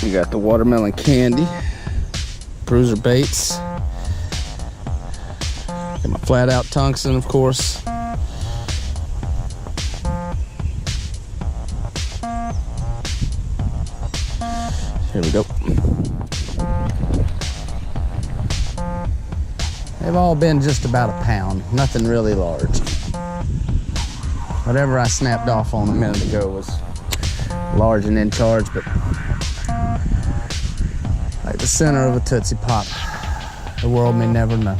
We got the watermelon candy, Bruiser baits, got my flat out tungsten, of course. Here we go. They've all been just about a pound, nothing really large. Whatever I snapped off on a minute ago was large and in charge, but like the center of a Tootsie Pop. The world may never know.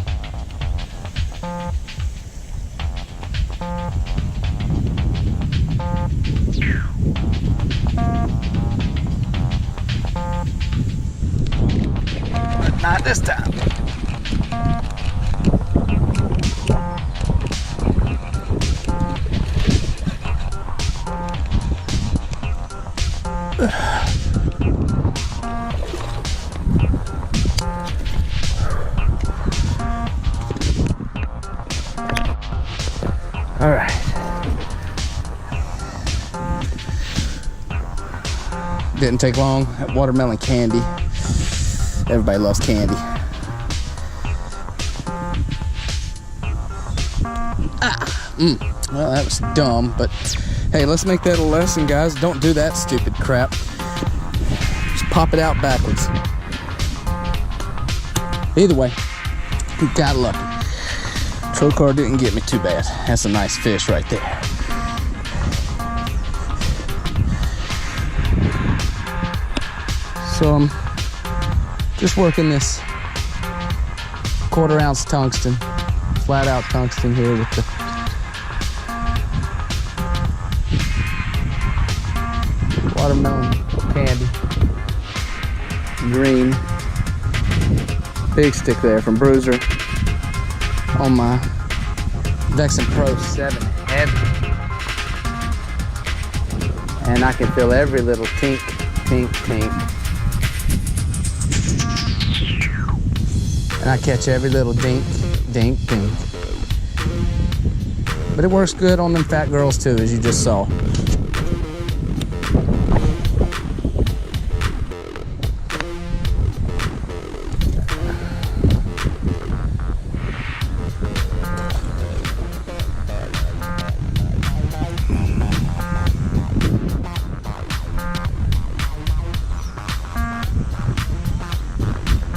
But not this time. All right. Didn't take long. That watermelon candy. Everybody loves candy. Well, that was dumb, but hey, let's make that a lesson, guys. Don't do that stupid crap. Just pop it out backwards. Either way, we got lucky. Trocar didn't get me too bad. That's a nice fish right there. So I'm just working this 1/4 ounce tungsten, flat out tungsten here with the watermelon candy, green, big stick there from Bruiser on my Vexan Pro 7 heavy. And I can feel every little tink, tink, tink. And I catch every little dink, dink, dink. But it works good on them fat girls too, as you just saw.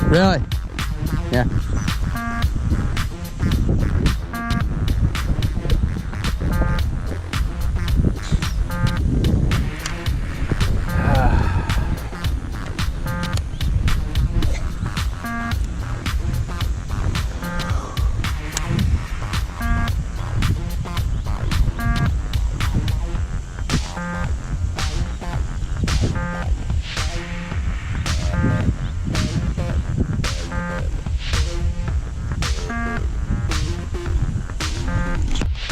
Really? Yeah.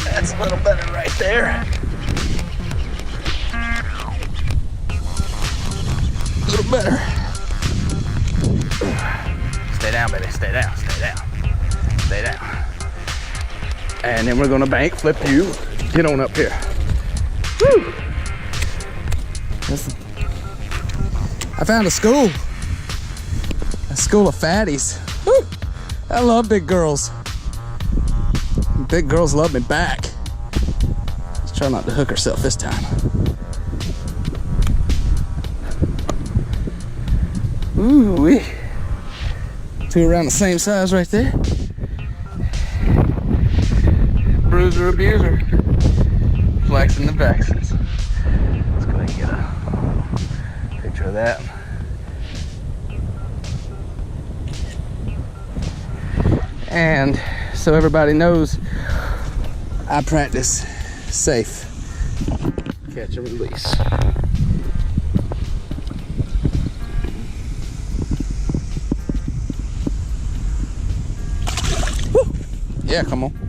That's a little better right there. A little better. Stay down, baby. Stay down, stay down. Stay down. And then we're gonna bank flip you. Get on up here. Woo! I found a school. A school of fatties. Woo! I love big girls. Big girls love me back. Let's try not to hook herself this time. Ooh-wee. Two around the same size right there. Bruiser abuser. Flexing the Vexans. Let's go ahead and get a picture of that. And so everybody knows, I practice safe catch and release. Woo! Yeah, come on.